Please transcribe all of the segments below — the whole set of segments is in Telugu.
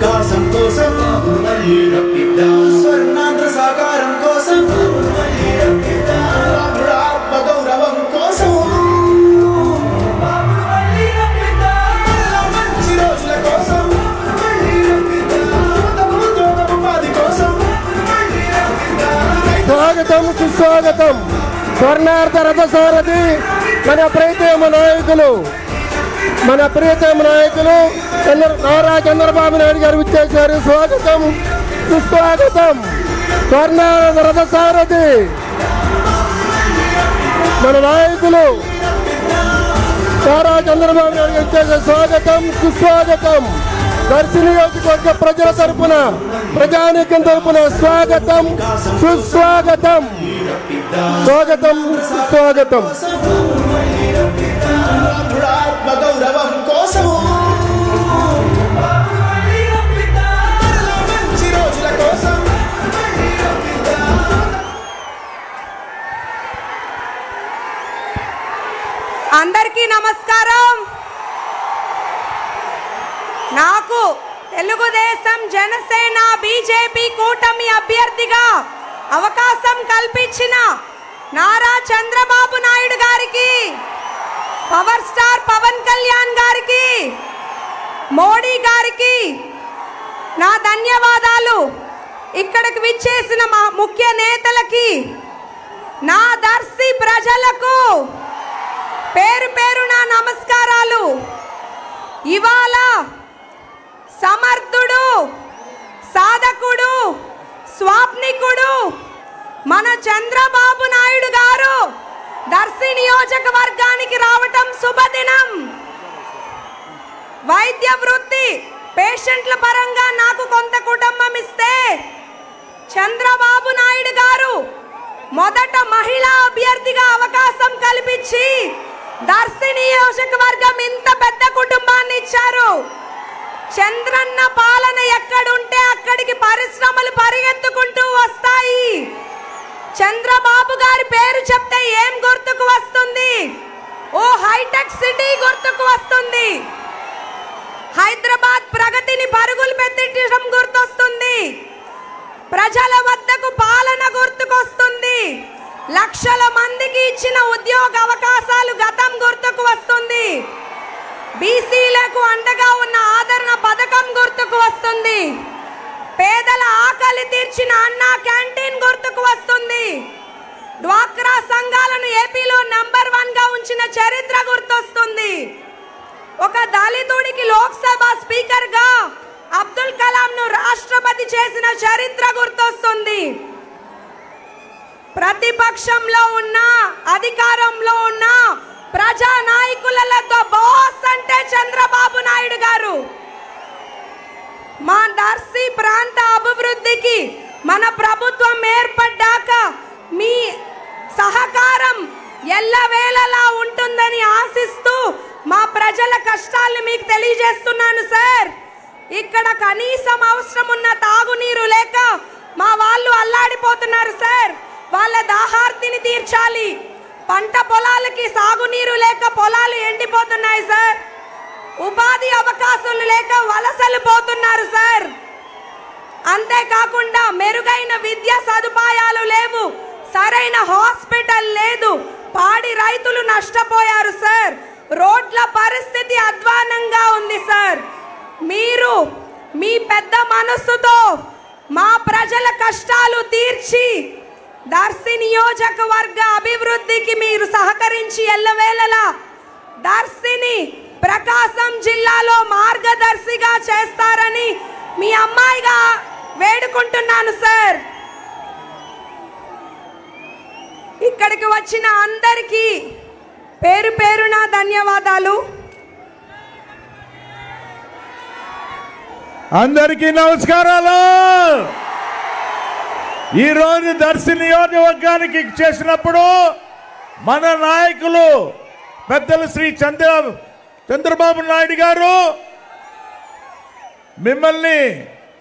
కోసం కోసం స్వర్ణాంధ్ర సాకారం కోసం ఆత్మగౌరవం కోసం మంచి రోజుల కోసం ఉపాధి కోసం స్వాగతం సుస్వాగతం. స్వర్ణార్థ రథసారథి మన ప్రీతమ నాయకులు నారా చంద్రబాబు నాయుడు గారు విచ్చేశారు. స్వాగతం సుస్వాగతం. స్వర్ణార్థ రథసారథి మన నాయకులు నారా చంద్రబాబు నాయుడు గారు విచ్చేశారు. స్వాగతం సుస్వాగతం. దర్శి నియోజకవర్గ ప్రజల తరపున ప్రజానీకం తరపున స్వాగతం సుస్వాగతం. స్వాగతం సుస్వాగతం. ఆత్మగౌరవం కోసం మంచి రోజుల కోసం అందరికీ నమస్కారం. నాకు తెలుగుదేశం జనసేన బీజేపీ కూటమి అభ్యర్థిగా అవకాశం కల్పించిన నారా చంద్రబాబు నాయుడు గారికి, పవర్ స్టార్ పవన్ కళ్యాణ్ గారికి, మోడీ గారికి నా ధన్యవాదాలు. ఇక్కడికి విచ్చేసిన మా ముఖ్య నేతలకి, నా దర్శి ప్రజలకు పేరు పేరు నా నమస్కారాలు. ఇవాళ సమర్థుడు, సాధకుడు, స్వాప్నికుడు మన చంద్రబాబు నాయుడు గారు దర్శి నియోజకవర్గానికి రావటం శుభదినం. వైద్య వృత్తి పేషెంట్ల పరంగా నాకు కొంత కుటుంబం ఇస్తే, చంద్రబాబు నాయుడు గారు మొదట మహిళా అభ్యర్థిగా అవకాశం కల్పించి దర్శి నియోజకవర్గం ఇంత పెద్ద కుటుంబాన్ని ఇచ్చారు. చంద్రన్న పాలన ఎక్కడుంటే అక్కడికి పరిశ్రమలు పరిగెత్తుకుంటూ వస్తాయి. చంద్రబాబు గారి పేరు చెప్తే ఏం గుర్తుకు వస్తుంది? ఓ హైటెక్ సిటీ గుర్తుకు వస్తుంది. హైదరాబాద్ ప్రగతిని పరుగులు పెట్టడం గుర్తొస్తుంది. ప్రజల వద్దకు పాలన గుర్తుకొస్తుంది. లక్షల మందికి ఇచ్చిన ఉద్యోగ అవకాశాలు గతం గుర్తుకు వస్తుంది. బీసీలకు అండగా ఉన్న ఆదరణ పథకం గుర్తుకు వస్తుంది. పేదల ఆకలి తీర్చిన అన్నా క్యాంటీన్ గుర్తుకు వస్తుంది. డ్వాక్రా సంఘాలను ఏపీలో నంబర్ 1 గా ఉంచిన చరిత్ర గుర్తొస్తుంది. ఒక దళితుడికి లోక్సభ స్పీకర్ గా అబ్దుల్ కలాం ను రాష్ట్రపతి చేసిన చరిత్ర గుర్తొస్తుంది. ప్రతిపక్షంలో ఉన్న, అధికారంలో ఉన్న ప్రజా నాయకులతో బాస్ అంటే చంద్రబాబు నాయుడు గారు. మా దర్శి ప్రాంత అభివృద్ధికి మన ప్రభుత్వం ఏర్పడ్డాక మీ సహకారం ఎల్లవేళలా ఉంటుందని ఆశిస్తూ మా ప్రజల కష్టాలను మీకు తెలియజేస్తున్నాను సార్. ఇక్కడ కనీసం అవసరం ఉన్న తాగునీరు లేక మా వాళ్ళు అల్లాడిపోతున్నారు సార్. వాళ్ళ దాహార్తిని తీర్చాలి. పంట పొలాలకి సాగునీరు లేక పొలాలు ఎండిపోతున్నాయి సార్. ఉపాధి అవకాశాలు లేక వలసలు పోతున్నారు సార్. అంతేకాకుండా మెరుగైన విద్యా సదుపాయాలు లేవు, సరైన హాస్పిటల్ లేదు, పాడి రైతులు నష్టపోయారు సార్. రోడ్ల పరిస్థితి అధ్వానంగా ఉంది సార్. మీరు మీ పెద్ద మనస్సుతో మా ప్రజల కష్టాలు తీర్చి దర్శి నియోజకవర్గ అభివృద్ధికి మీరు సహకరించి ఎల్లవేళలా దర్శిని ప్రకాశం జిల్లాలో మార్గదర్శిగా చేస్తారని మీ అమ్మాయిగా వేడుకుంటున్నాను సార్. ఇక్కడికి వచ్చిన అందరికీ పేరు పేరున ధన్యవాదాలు. అందరికీ నమస్కారాలు. ఈరోజు దర్శి నియోజకవర్గానికి చేసినప్పుడు మన నాయకులు పెద్దలు శ్రీ చంద్రబాబు నాయుడు గారు మిమ్మల్ని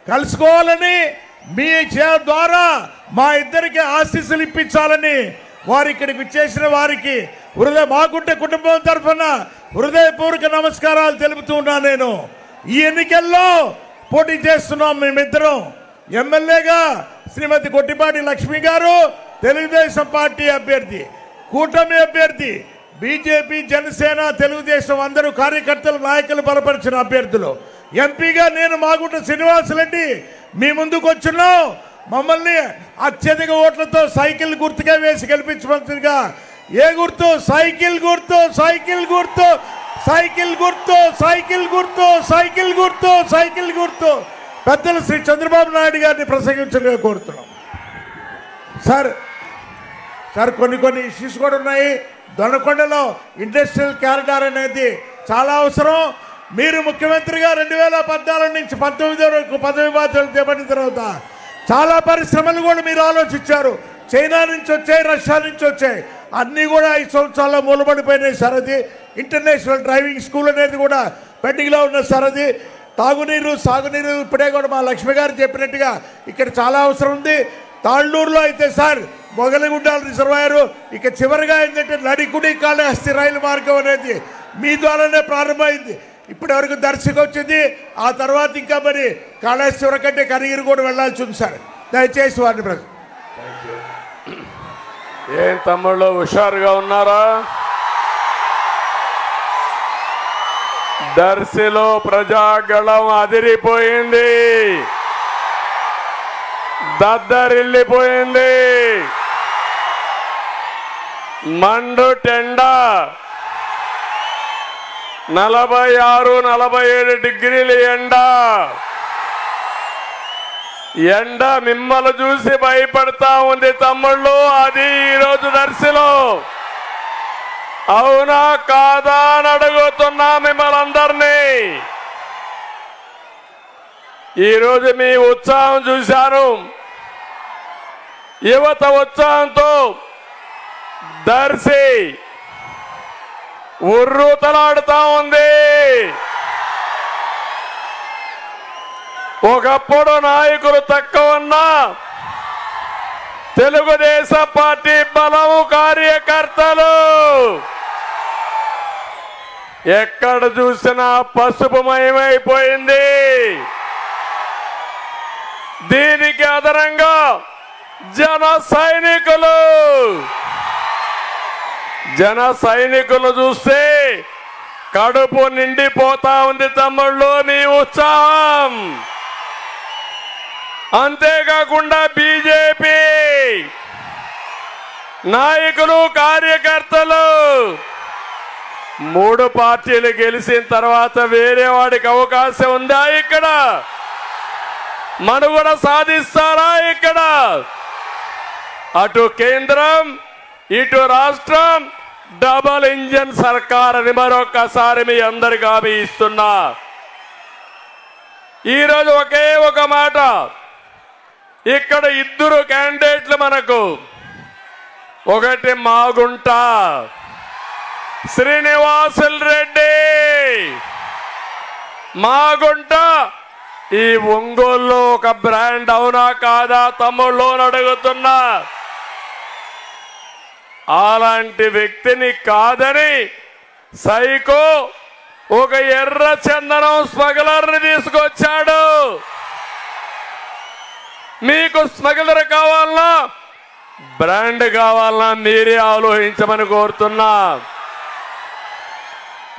కలుసుకోవాలని, మీ ద్వారా మా ఇద్దరికి ఆశీస్సులు ఇప్పించాలని వారు ఇక్కడికి చేసిన వారికి మాకుంటే కుటుంబం తరఫున హృదయపూర్వక నమస్కారాలు తెలుపుతూ ఉన్నాను. నేను ఈ ఎన్నికల్లో పోటీ చేస్తున్నాం మేమిద్దరం. ఎమ్మెల్యేగా శ్రీమతి గొట్టిపాటి లక్ష్మి గారు తెలుగుదేశం పార్టీ అభ్యర్థి, కూటమి అభ్యర్థి, బీజేపీ, జనసేన, తెలుగుదేశం అందరూ కార్యకర్తలు, నాయకులు బలపరిచిన అభ్యర్థులు. ఎంపీగా నేను మాగుంట శ్రీనివాసరెడ్డి మీ ముందుకు వచ్చున్నాం. మమ్మల్ని అత్యధిక ఓట్లతో సైకిల్ గుర్తుగా వేసి గెలిపించవలసిందిగా. ఏ గుర్తు? సైకిల్ గుర్తు, సైకిల్ గుర్తు, సైకిల్ గుర్తు, సైకిల్ గుర్తు, సైకిల్ గుర్తు, సైకిల్ గుర్తు. పెద్దలు శ్రీ చంద్రబాబు నాయుడు గారిని ప్రసంగించగా కోరుతున్నాం. సార్ కొన్ని ఇష్యూస్ కూడా ఉన్నాయి. దొనకొండలో ఇండస్ట్రియల్ కారిడార్ అనేది చాలా అవసరం. మీరు ముఖ్యమంత్రిగా 2014 నుంచి 19 వరకు పదవి బాధ్యతలు చేపట్టిన తర్వాత చాలా పరిశ్రమలు కూడా మీరు ఆలోచించారు. చైనా నుంచి వచ్చాయి, రష్యా నుంచి వచ్చాయి, అన్నీ కూడా 5 సంవత్సరాల్లో మూలబడిపోయినాయి సార్. అది ఇంటర్నేషనల్ డ్రైవింగ్ స్కూల్ అనేది కూడా పెండింగ్లో ఉన్న సార్. అది తాగునీరు, సాగునీరు ఇప్పుడే కూడా మా లక్ష్మి గారు చెప్పినట్టుగా ఇక్కడ చాలా అవసరం ఉంది. తాళ్ళూరులో అయితే సార్ మొగలిగుండాల రిజర్వాయరు, ఇక చివరిగా ఏంటంటే నడికుడి కాళహస్తి రైలు మార్గం అనేది మీ ద్వారానే ప్రారంభమైంది. ఇప్పటి వరకు దర్శకు వచ్చింది. ఆ తర్వాత ఇంకా మరి కాళేశ్వరం కంటే కరిగిరి కూడా వెళ్లాల్సి ఉంది సార్. దయచేసి వారిని ఏం తమ్ముళ్ళు హుషారుగా ఉన్నారా? దర్శిలో ప్రజాగళం అదిరిపోయింది, దద్దరిల్లిపోయింది. మండు టెండ 46-47 డిగ్రీల ఎండ మిమ్మల్ని చూసి భయపడతా ఉంది తమ్ముళ్ళు. అది ఈరోజు దర్శిలో అవునా కాదా అని అడుగుతున్నా మిమ్మల్ని అందరినీ. ఈరోజు మీ ఉత్సాహం చూశాను. యువత ఉత్సాహంతో దర్శి ఉర్రూతలాడుతా ఉంది. ఒకప్పుడు నాయకులు తక్కువ ఉన్నా తెలుగుదేశం పార్టీ బలము, కార్యకర్తలు ఎక్కడ చూసినా పసుపుమయమైపోయింది. దీనికి అదనంగా జన సైనికులు చూస్తే కడుపు నిండిపోతా ఉంది తమ్ముళ్ళు మీ ఉత్సాహం. అంతేకాకుండా బీజేపీ నాయకులు, కార్యకర్తలు 3 పార్టీలు గెలిచిన తర్వాత వేరే వాడికి అవకాశం ఉందా? ఇక్కడ మనుగడ సాధిస్తారా? ఇక్కడ అటు కేంద్రం, ఇటు రాష్ట్రం డబల్ ఇంజన్ సర్కార్ అని మరొకసారి మీ అందరికి హామీ ఇస్తున్నా. ఈరోజు ఒకే ఒక మాట, ఇక్కడ 2 క్యాండిడేట్లు మనకు. ఒకటి మాగుంట శ్రీనివాసరెడ్డి, మాగుంట ఈ ఒంగోలులో ఒక బ్రాండ్ అవునా కాదా తమ్ముళ్ళు అడుగుతున్నా. అలాంటి వ్యక్తిని కాదని సైకో ఒక ఎర్ర చందనం స్మగ్లర్ని తీసుకొచ్చాడు. మీకు స్మగ్లర్ కావాలన్నా, బ్రాండ్ కావాలన్నా మీరే ఆలోచించమని కోరుతున్నా.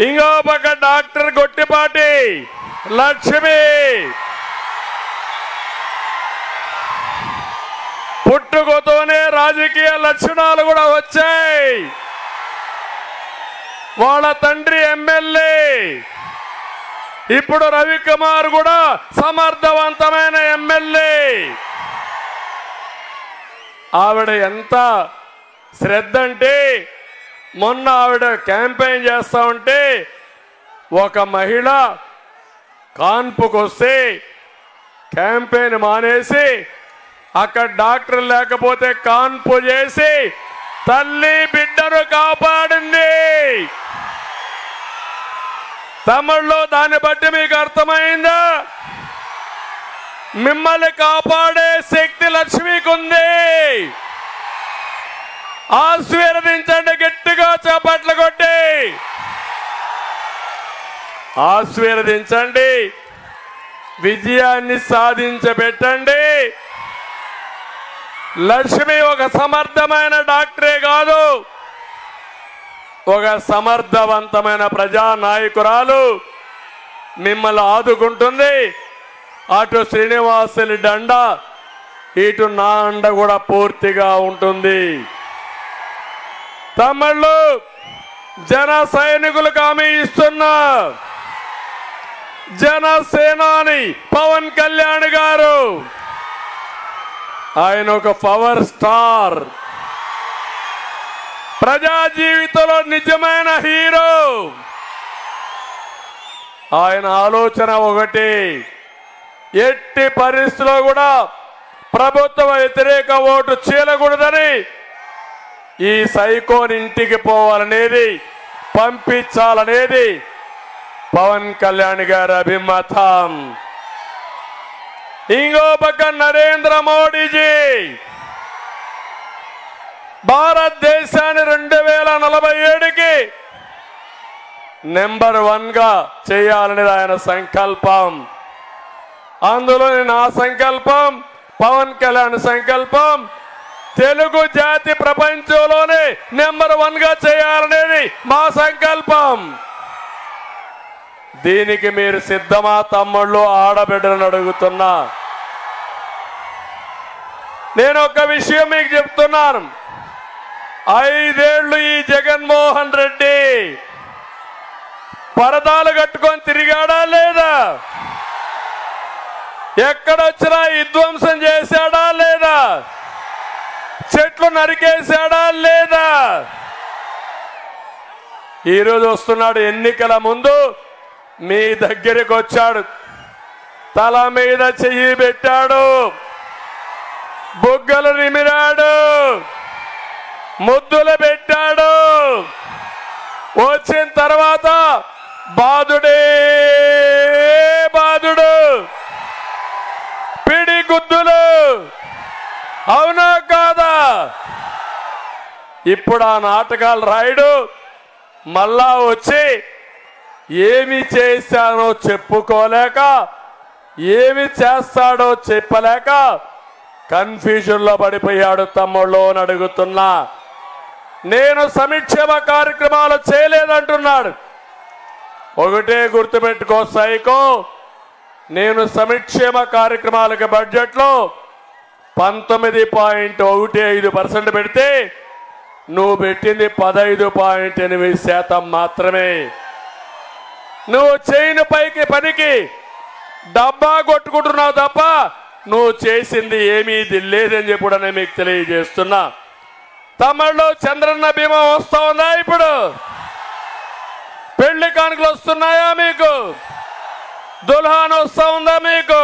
ఇంకో పక్క డాక్టర్ గొట్టిపాటి లక్ష్మి పుట్టుకతోనే రాజకీయ లక్షణాలు కూడా వచ్చాయి. వాళ్ళ తండ్రి ఎమ్మెల్యే, ఇప్పుడు రవికుమార్ కూడా సమర్థవంతమైన ఎమ్మెల్యే. ఆవిడ ఎంత శ్రద్ధ అంటే, మొన్న ఆవిడ క్యాంపెయిన్ చేస్తా ఉంటే ఒక మహిళ కాన్పుకొస్తే క్యాంపెయిన్ మానేసి అక్కడ డాక్టర్ లేకపోతే కాన్పు చేసి తల్లి బిడ్డను కాపాడింది. తమిళ్లో దాన్ని బట్టి మీకు అర్థమైందా? మిమ్మల్ని కాపాడే శక్తి లక్ష్మికి ఉంది. ఆశీర్వదించండి, గట్టిగా చప్పట్లు కొట్టి. ఆశీర్వదించండి, విజయాన్ని సాధించబెట్టండి. లక్ష్మి ఒక సమర్థమైన డాక్టరే కాదు, ఒక సమర్థవంతమైన ప్రజానాయకురాలు. మిమ్మల్ని ఆదుకుంటుంది. అటు శ్రీనివాసులు అండ, ఇటు నా అండ కూడా పూర్తిగా ఉంటుంది. తమ్ముళ్ళు, జన సైనికులకు హామీ ఇస్తున్నా, జనసేనాని పవన్ కళ్యాణ్ గారు ఆయన ఒక పవర్ స్టార్, ప్రజా జీవితంలో నిజమైన హీరో. ఆయన ఆలోచన ఒకటి, ఎట్టి పరిస్థితుల్లో కూడా ప్రభుత్వ వ్యతిరేక ఓటు చీలకూడదని, ఈ సైకోని ఇంటికి పోవాలనేది, పంపించాలనేది పవన్ కళ్యాణ్ గారి అభిమతం. ఇంకో పక్క నరేంద్ర మోడీజీ భారతదేశాన్ని 2047కి నెంబర్ 1 గా చేయాలనేది ఆయన సంకల్పం. అందులో నా సంకల్పం, పవన్ కళ్యాణ్ సంకల్పం, తెలుగు జాతి ప్రపంచంలోనే నెంబర్ 1 గా చేయాలనేది మా సంకల్పం. దీనికి మీరు సిద్ధమా తమ్ముళ్ళు, ఆడబిడ్డలను అడుగుతున్నా. నేను ఒక విషయం మీకు చెప్తున్నాను. 5 ఏళ్లు ఈ జగన్మోహన్ రెడ్డి పరదాలు కట్టుకొని తిరిగాడా లేదా? ఎక్కడొచ్చినా విధ్వంసం చేశాడా లేదా? చెట్లు నరికేశాడా లేదా? ఈరోజు వస్తున్నాడు, ఎన్నికల ముందు మీ దగ్గరికి వచ్చాడు, తల మీద చెయ్యి పెట్టాడు, బుగ్గలు నిమిరాడు, ముద్దులు పెట్టాడు. వచ్చిన తర్వాత బాధుడే బాధుడు, పిడి గుద్దులు. అవునా కాదా? ఇప్పుడు ఆ నాటకాలు రాయడు, మళ్ళా వచ్చి ఏమి చేశానో చెప్పుకోలేక, ఏమి చేస్తాడో చెప్పలేక కన్ఫ్యూజన్ లో పడిపోయాడు తమ్ముళ్ళు అని అడుగుతున్నా. నేను సంక్షేమ కార్యక్రమాలు చేయలేదంటున్నాడు. ఒకటే గుర్తుపెట్టుకో సైకో, నేను సంక్షేమ కార్యక్రమాలకు బడ్జెట్లో 19.15% పెడితే నువ్వు పెట్టింది 15.8% మాత్రమే. నువ్వు చేయని పనికి డబ్బా కొట్టుకుంటున్నావు తప్ప నువ్వు చేసింది ఏమీ లేదని చెప్పి కూడా మీకు తెలియజేస్తున్నా. తమిళలో చంద్రన్న బీమా వస్తా ఉందా? ఇప్పుడు పెళ్లి కానుకలు వస్తున్నాయా మీకు? దుల్హాన్ వస్తా ఉందా మీకు?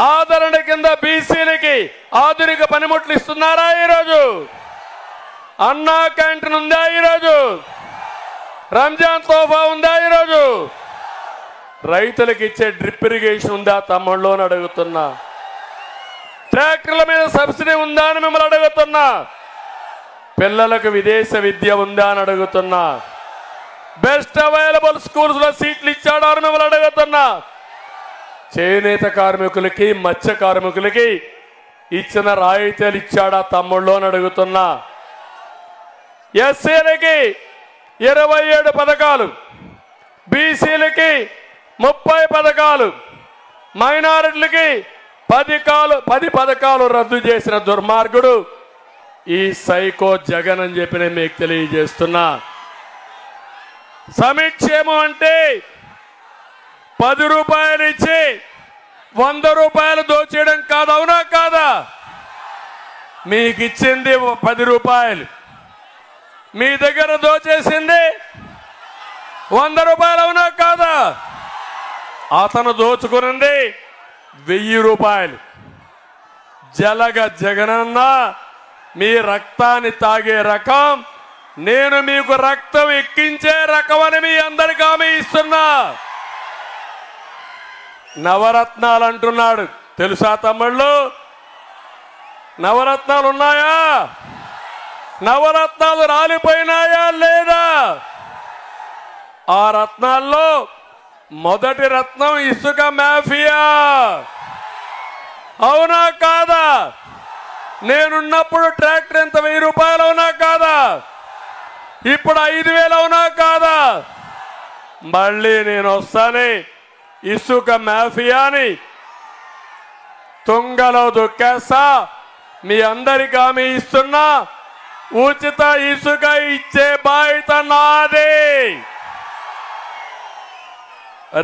ఆదరణ కింద బీసీలకి ఆధునిక పనిముట్లు ఇస్తున్నారా ఈరోజు? అన్నా క్యాంటీన్ ఉందా ఈరోజు? రంజాన్ తోఫా ఉందా ఈరోజు? రైతులకు ఇచ్చే డ్రిప్ ఇరిగేషన్ ఉందా తమ్ముళ్ళు అని అడుగుతున్నా. ట్రాక్టర్ల మీద సబ్సిడీ ఉందా అని మిమ్మల్ని అడుగుతున్నా. పిల్లలకు విదేశ విద్య ఉందా అని అడుగుతున్నా. బెస్ట్ అవైలబుల్ స్కూల్స్ లో సీట్లు ఇచ్చాడా అని మిమ్మల్ని అడుగుతున్నా. చేనేత కార్మికులకి, మత్స్య కార్మికులకి ఇచ్చిన రాయితీలు ఇచ్చాడా తమ్ముళ్ళు అని అడుగుతున్నా. ఎస్సీలకి 27 పథకాలు, బీసీలకి 30 పథకాలు, మైనారిటీలకి 10 పథకాలు రద్దు చేసిన దుర్మార్గుడు ఈ సైకో జగన్ అని చెప్పి నేను మీకు తెలియజేస్తున్నా. సంక్షేమం అంటే 10 రూపాయలు ఇచ్చి 100 రూపాయలు దోచేయడం కాదు. అవునా కాదా? మీకు ఇచ్చింది 10 రూపాయలు, మీ దగ్గర దోచేసింది 100 రూపాయలు. అవునా కాదా? అతను దోచుకున్నది 1000 రూపాయలు. జలగ జగనన్న మీ రక్తాన్ని తాగే రకం, నేను మీకు రక్తం ఎక్కించే రకం అని మీ అందరికీ హామీ ఇస్తున్నా. నవరత్నాలు అంటున్నాడు, తెలుసా తమ్ముళ్ళు? నవరత్నాలు ఉన్నాయా? నవరత్నాలు రాలిపోయినాయా లేదా? ఆ రత్నాల్లో మొదటి రత్నం ఇసుక మాఫియా. అవునా కాదా? నేనున్నప్పుడు ట్రాక్టర్ ఎంత 1000 రూపాయలు అవునా కాదా? ఇప్పుడు 5000 అవునా కాదా? మళ్ళీ నేను వస్తానే ఇసుక మాఫియాని తుంగలో దొక్కేస్తా. మీ అందరికీ హామీ ఇస్తున్నా, ఉచిత ఇసుక ఇచ్చే బాధ్యత నాది.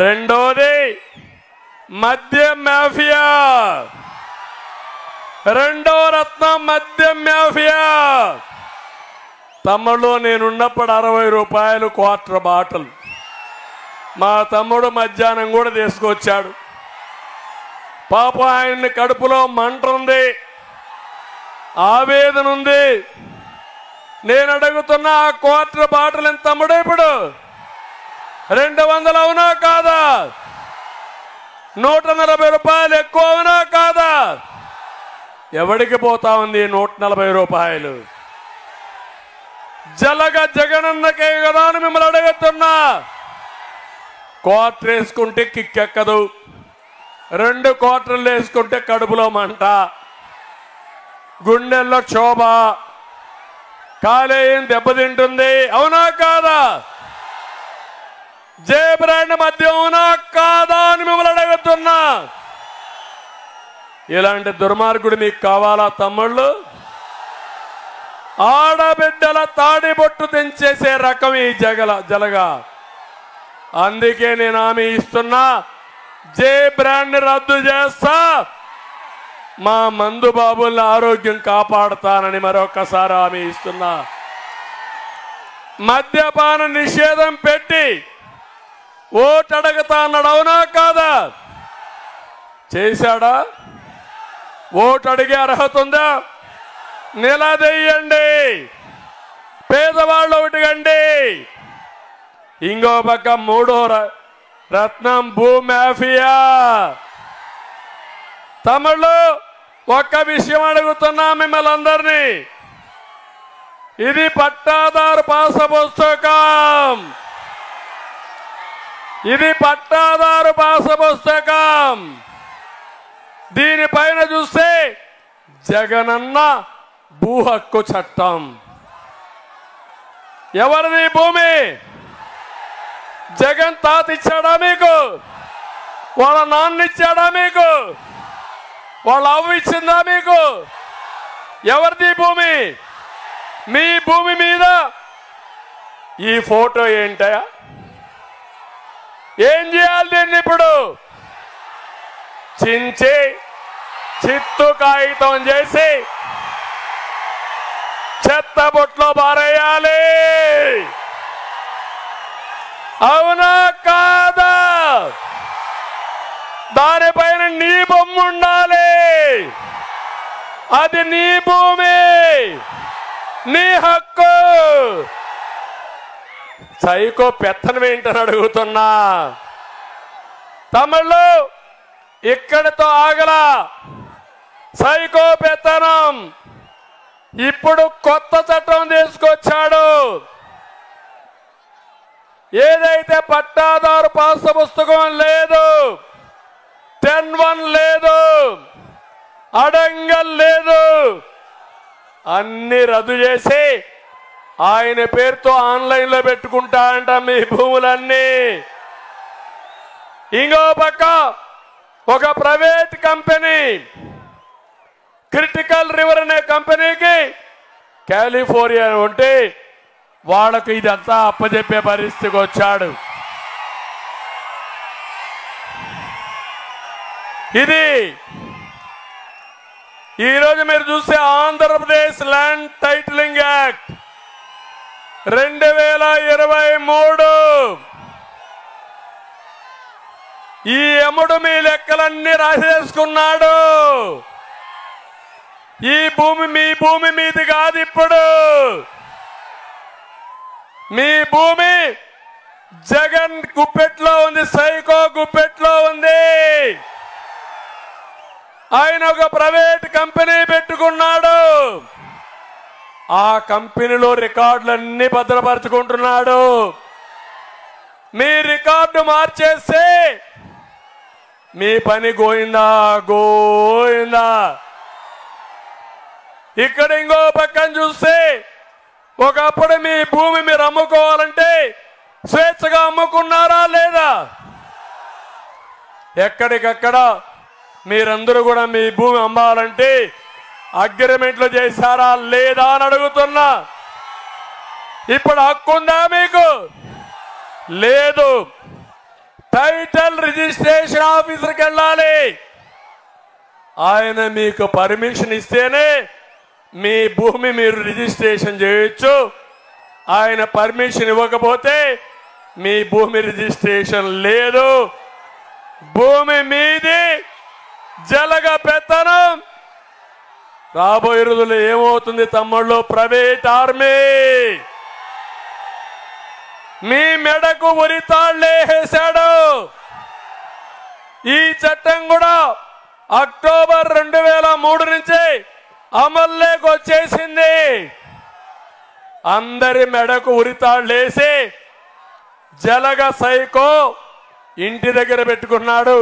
రెండోది మద్యం మాఫియా. రెండో రత్నం మద్యం మాఫియా. తమ్ముడు నేనున్నప్పుడు 60 రూపాయలు క్వార్టర్ బాటిల్. మా తమ్ముడు మధ్యాహ్నం కూడా తీసుకొచ్చాడు. పాప ఆయన్ని కడుపులో మంట ఉంది, ఆవేదన ఉంది. నేను అడుగుతున్న ఆ క్వార్టర్ బాటిల్ ఎంత తమ్ముడు? ఇప్పుడు 200 అవునా కాదా? 140 రూపాయలు ఎక్కువ అవునా కాదా? ఎవడికి పోతా ఉంది 140 రూపాయలు? జగనన్నకే కదా అని మిమ్మల్ని అడుగుతున్నా. క్వార్టర్ వేసుకుంటే కిక్కెక్కదు, 2 క్వార్టర్లు వేసుకుంటే కడుపులో మంట, గుండెల్లో క్షోభ, కాలేయం దెబ్బతింటుంది. అవునా కాదా? జే బ్రాండ్ మద్యం అవునా కాదా అని మిమ్మల్ని అడుగుతున్నా. ఇలాంటి దుర్మార్గుడు మీకు కావాలా తమ్ముళ్ళు? ఆడబిడ్డల తాడిబొట్టు తెంచేసే రకం ఈ జలగా. అందుకే నేను హామీ ఇస్తున్నా, జే బ్రాండ్ రద్దు చేస్తా, మా మందు బాబుల ఆరోగ్యం కాపాడుతానని మరొకసారి హామీ ఇస్తున్నా. మద్యపాన నిషేధం పెట్టి ఓటు అడగతా అన్నాడు. అవునా కాదా? చేశాడా? ఓటు అడిగే అర్హత ఉందా? నిలదీయండి, పేదవాళ్ళు ఒకటిగండి. ఇంకో పక్క మూడో రత్నం భూ మాఫియా. తమిళు ఒక్క విషయం అడుగుతున్నా మిమ్మల్ని అందరినీ. ఇది పట్టాదారు పాస పుస్తకం. ఇది పట్టాదారు పాస పుస్తకం. దీనిపైన చూస్తే జగనన్న భూ హక్కు చట్టం. ఎవరిది భూమి? జగన్ తాత ఇచ్చాడా మీకు? వాళ్ళ నాన్న ఇచ్చాడా మీకు? వాళ్ళ అవ్వ ఇచ్చిందా మీకు? ఎవరిది భూమి? మీ భూమి మీద ఈ ఫోటో ఏంటయా? ఏం చేయాలి దీన్ని? ఇప్పుడు చించి చిత్తు కాగితం చేసి చెత్త బొట్లో పారేయాలి. అవునా కాదా? దానిపైన నీ బొమ్మ ఉండాలి. అది నీ భూమి, నీ హక్కు. సైకో పెత్తనం ఏంటని అడుగుతున్నా. తమిళు ఇక్కడితో ఆగలా. సైకో పెత్తనం ఇప్పుడు కొత్త చట్టం తీసుకొచ్చాడు. ఏదైతే పట్టాదారు పాస్ పుస్తకం లేదు, 10(1) లేదు, అడంగల్ లేదు, అన్ని రద్దు చేసి ఆయన పేరుతో ఆన్లైన్లో పెట్టుకుంటా అంట మీ భూములన్నీ. ఇంకో పక్క ఒక ప్రైవేట్ కంపెనీ, క్రిటికల్ రివర్ అనే కంపెనీకి కాలిఫోర్నియా ఉంటే వాళ్ళకు ఇదంతా అప్పచెప్పే పరిస్థితికి వచ్చాడు. ఇది ఈరోజు మీరు చూస్తే ఆంధ్రప్రదేశ్ ల్యాండ్ టైటిలింగ్ యాక్ట్ 2023 ఈ ఎముడు మీ లెక్కలన్నీ రాసేసుకున్నాడు. ఈ భూమి మీ భూమి మీది కాదు. ఇప్పుడు మీ భూమి జగన్ గుప్పెట్లో ఉంది, సైకో గుప్పెట్లో ఉంది. ఆయన ఒక ప్రైవేట్ కంపెనీ పెట్టుకున్నాడు. ఆ కంపెనీలో రికార్డులన్నీ భద్రపరుచుకుంటున్నాడు. మీ రికార్డు మార్చేస్తే మీ పని గోయిందా గోయిందా. ఇక్కడ ఇంకో పక్కన చూస్తే ఒకప్పుడు మీ భూమి మీరు అమ్ముకోవాలంటే స్వేచ్ఛగా అమ్ముకున్నారా లేదా? ఎక్కడికక్కడ మీరందరూ కూడా మీ భూమి అమ్మాలంటే అగ్రిమెంట్లు చేశారా లేదా అని అడుగుతున్నా. ఇప్పుడు హక్కుందా మీకు? లేదు. టైటిల్ రిజిస్ట్రేషన్ ఆఫీసర్కి వెళ్ళాలి. ఆయన మీకు పర్మిషన్ ఇస్తేనే మీ భూమి మీరు రిజిస్ట్రేషన్ చేయొచ్చు. ఆయన పర్మిషన్ ఇవ్వకపోతే మీ భూమి రిజిస్ట్రేషన్ లేదు. భూమి మీది, జలగ పెత్తనం. రాబోయే రోజుల్లో ఏమవుతుంది తమ్ముళ్ళు? ప్రైవేట్ ఆర్మీ మీ మెడకు ఉరితాళ్లేసాడు. ఈ చట్టం కూడా అక్టోబర్ 2003 నుంచి అమల్లోకి వచ్చేసింది. అందరి మెడకు ఉరితాళ్లేసి జలగ సైకో ఇంటి దగ్గర పెట్టుకున్నాడు.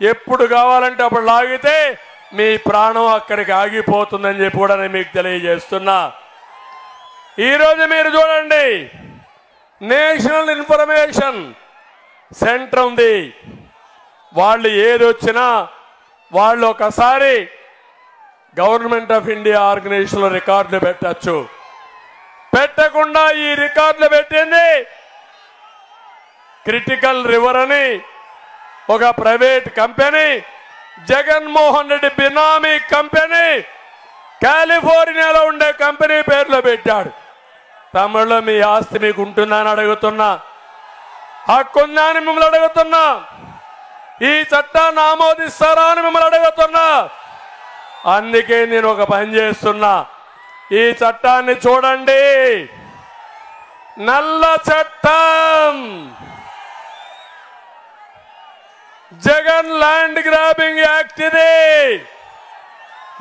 ఎప్పుడు కావాలంటే అప్పుడు లాగితే మీ ప్రాణం అక్కడికి ఆగిపోతుందని చెప్పి కూడా నేను మీకు తెలియజేస్తున్నా. ఈరోజు మీరు చూడండి, నేషనల్ ఇన్ఫర్మేషన్ సెంటర్ ఉంది. వాళ్ళు ఏదొచ్చినా వాళ్ళు ఒకసారి గవర్నమెంట్ ఆఫ్ ఇండియా ఆర్గనైజేషన్లో రికార్డులు పెట్టచ్చు. పెట్టకుండా ఈ రికార్డులు పెట్టింది క్రిటికల్ రివర్ అని ఒక ప్రైవేట్ కంపెనీ, జగన్మోహన్ రెడ్డి బినామీ కంపెనీ, కాలిఫోర్నియాలో ఉండే కంపెనీ పేరులో పెట్టాడు. తమిళలో మీ ఆస్తి మీకు ఉంటుందని అడుగుతున్నా. హక్కుందా అని మిమ్మల్ని అడుగుతున్నా. ఈ చట్టాన్ని ఆమోదిస్తారా అని మిమ్మల్ని అడుగుతున్నా. అందుకే నేను ఒక పని చేస్తున్నా. ఈ చట్టాన్ని చూడండి. నల్ల చట్టం, జగన్ ల్యాండ్ గ్రాబింగ్ యాక్ట్ ఇది.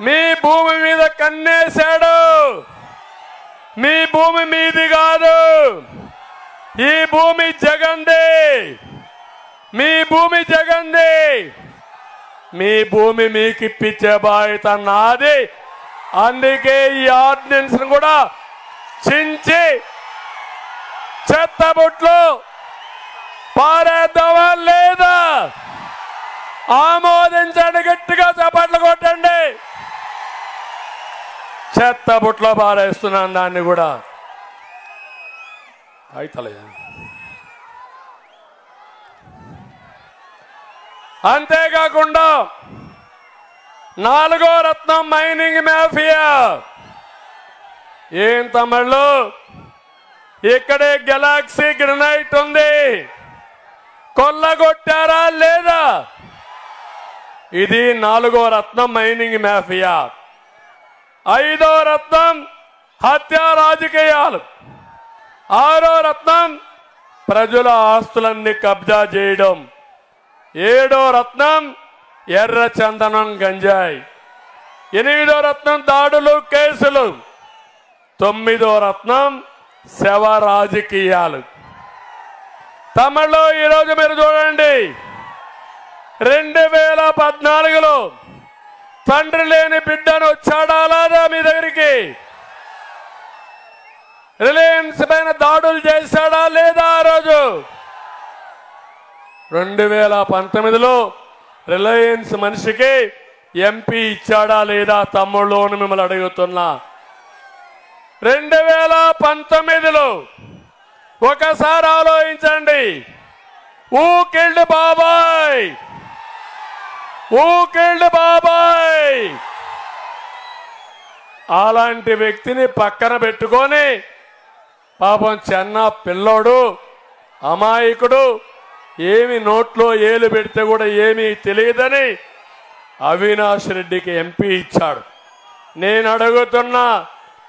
మీ భూమి మీద కన్నేశాడు. మీ భూమి మీది కాదు. ఈ భూమి జగన్దే. మీ భూమి జగన్దే. మీ భూమి మీకు ఇప్పించే బాధ్యత నాది. అందుకే ఈ ఆర్డినెన్స్ కూడా చించి చెత్తబుట్లో పారేద్దామా లేదా? ఆమోదించండి, గట్టిగా చప్పట్లు కొట్టండి. చెత్తబుట్లో పారేస్తున్నాను దాన్ని కూడా. అయితలే. అంతేకాకుండా 4వ రత్నం మైనింగ్ మాఫియా. ఏం తమిళ్ళు, ఇక్కడే గెలాక్సీ గ్రనైట్ ఉంది. కొల్లగొట్టారా లేదా? ఇది 4వ రత్నం మైనింగ్ మాఫియా. 5వ రత్నం హత్య రాజకీయాలు. 6వ రత్నం ప్రజల ఆస్తులన్నీ కబ్జా చేయడం. 7వ రత్నం ఎర్ర చందనం గంజాయి. 8వ రత్నం దాడులు కేసులు. 9వ రత్నం శవ రాజకీయాలు. తమిళలో ఈరోజు మీరు చూడండి, 2014లో తండ్రి లేని బిడ్డను వచ్చాడా లేదా మీ దగ్గరికి? రిలయన్స్ పైన దాడులు చేశాడా లేదా? ఆ రోజు 2019లో రిలయన్స్ మనిషికి ఎంపీ ఇచ్చాడా లేదా తమ్ముళ్ళు అని మిమ్మల్ని అడుగుతున్నా. 2019లో ఒకసారి ఆలోచించండి. ఊ కిల్డ్ బాబాయ్, ఊ కిల్డ్ బాబాయ్. అలాంటి వ్యక్తిని పక్కన పెట్టుకొని పాపం చిన్న పిల్లోడు, అమాయకుడు, ఏమి నోట్లో ఏలు పెడితే కూడా ఏమీ తెలియదని అవినాష్ రెడ్డికి ఎంపీ ఇచ్చాడు. నేను అడుగుతున్నా,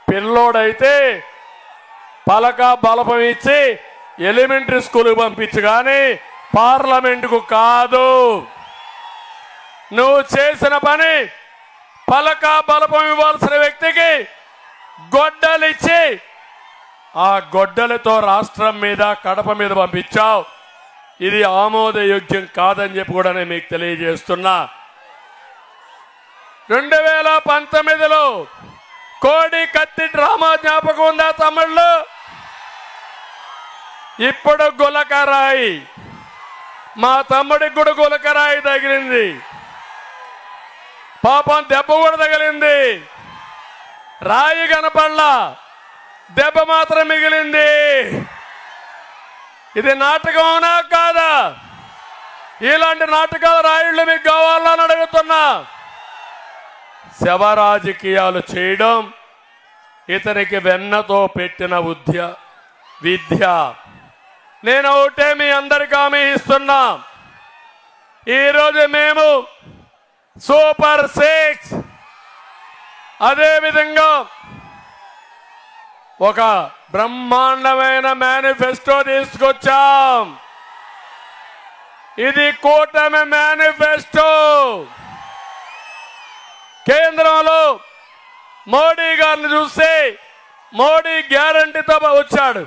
పిల్లోడైతే పలక బలపం ఇచ్చి ఎలిమెంటరీ స్కూల్కి పంపించు కానీ పార్లమెంటుకు కాదు. నువ్వు చేసిన పని పలక బలపం ఇవ్వాల్సిన వ్యక్తికి గొడ్డలిచ్చి ఆ గొడ్డలతో రాష్ట్రం మీద, కడప మీద పంపించావు. ఇది ఆమోదయోగ్యం కాదని చెప్పి కూడా నేను మీకు తెలియజేస్తున్నా. 2019లో కోడి కత్తి డ్రామా జ్ఞాపకం ఉందా తమిళ్లో? ఇప్పుడు గులకరాయి, మా తమ్ముడికి కూడా గులకరాయి తగిలింది. పాపం దెబ్బ కూడా తగిలింది, రాయి కనపడలా, దెబ్బ మాత్రం మిగిలింది. ఇది నాటకం అవునా కాదా? ఇలాంటి నాటకాల రాయుళ్ళు మీకు కావాలని అడుగుతున్నా. శవ రాజకీయాలు చేయడం ఇతనికి వెన్నతో పెట్టిన విద్య. నేను ఒకటే మీ అందరికీ హామీ ఇస్తున్నా, ఈరోజు మేము సూపర్ 6 అదేవిధంగా ఒక బ్రహ్మాండమైన మేనిఫెస్టో తీసుకొచ్చాం. ఇది కూటమి మేనిఫెస్టో. కేంద్రంలో మోడీ గారిని చూస్తే మోడీ గ్యారంటీతో వచ్చాడు.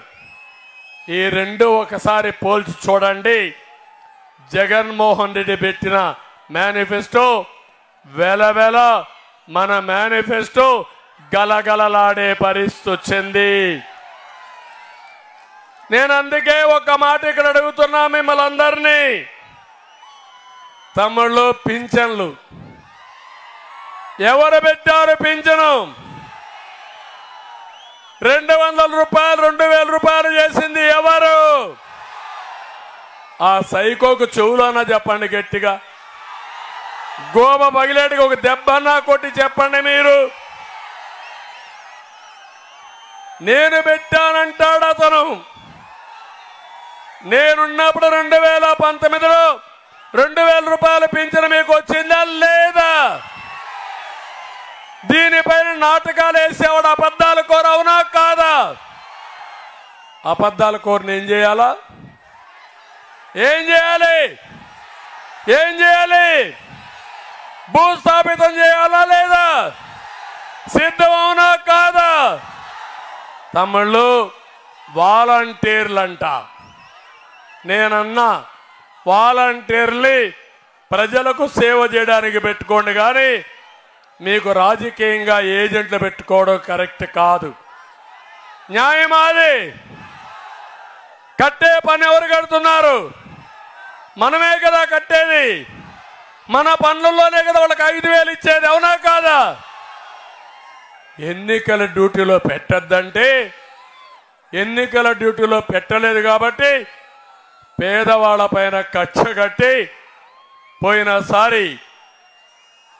ఈ రెండు ఒకసారి పోల్చి చూడండి. జగన్మోహన్ రెడ్డి పెట్టిన మేనిఫెస్టో వెలవెల, మన మేనిఫెస్టో గలగలలాడే పరిస్థితి వచ్చింది. నేను అందుకే ఒక మాట ఇక్కడ అడుగుతున్నా మిమ్మల్ని అందరినీ. తమ్ముళ్ళు, పింఛన్లు ఎవరు పెట్టారు? పింఛను 200 రూపాయలు 2000 రూపాయలు చేసింది ఎవరు? ఆ సైకోకు చెవులోనా చెప్పండి గట్టిగా. గోమ పగిలేటికి ఒక దెబ్బన్నా కొట్టి చెప్పండి మీరు. నేను పెట్టానంటాడు అతను. నేనున్నప్పుడు 2019లో 2000 రూపాయలు పింఛను మీకు వచ్చిందా లేదా? దీనిపైన నాటకాలు వేసేవాడు అబద్ధాల కోరు, అవునా కాదా? అబద్ధాల కోరుని ఏం చేయాలా? ఏం చేయాలి? భూస్థాపితం చేయాలా లేదా? సిద్ధం, అవునా కాదా? తమ్ముళ్ళు, వాలంటీర్లంట. నేనన్నా వాలంటీర్లు ప్రజలకు సేవ చేయడానికి పెట్టుకోండి, కానీ మీకు రాజకీయంగా ఏజెంట్లు పెట్టుకోవడం కరెక్ట్ కాదు. న్యాయమాది. కట్టే పని ఎవరు కడుతున్నారు? మనమే కదా కట్టేది. మన పనుల్లోనే కదా వాళ్ళకి 5000 ఇచ్చేది, అవునా కాదా? ఎన్నికల డ్యూటీలో పెట్టద్దంటే ఎన్నికల డ్యూటీలో పెట్టలేదు కాబట్టి పేదవాళ్ల పైన కక్ష కట్టి పోయినసారి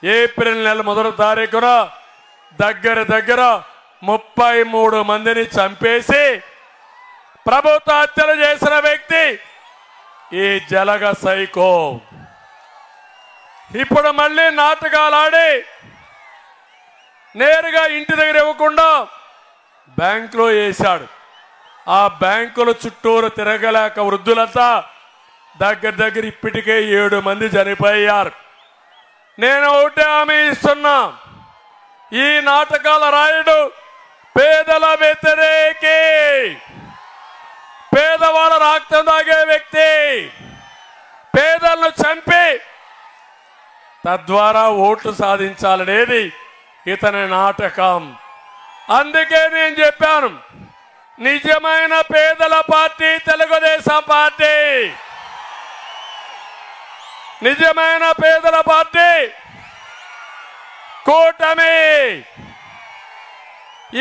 ఏప్రిల్ నెల 1వ తారీఖున దగ్గర 33 మందిని చంపేసి ప్రభుత్వ హత్యలు చేసిన వ్యక్తి ఈ జలగ సైకో. ఇప్పుడు మళ్ళీ నాటకాలు ఆడి నేరుగా ఇంటి దగ్గర ఇవ్వకుండా బ్యాంకులో వేశాడు. ఆ బ్యాంకుల చుట్టూరు తిరగలేక వృద్ధులంతా దగ్గర ఇప్పటికే 7 మంది చనిపోయారు. నేను ఒకటే హామీ ఇస్తున్నా, ఈ నాటకాల రాయుడు పేదల వ్యతిరేకి, పేదవాళ్ళ రక్తం తాగే వ్యక్తి, పేదలను చంపి తద్వారా ఓట్లు సాధించాలనేది ఇతని నాటకం. అందుకే నేను చెప్పాను, నిజమైన పేదల పార్టీ తెలుగుదేశం పార్టీ. నిజమైన పేదల పార్టీ కూటమి.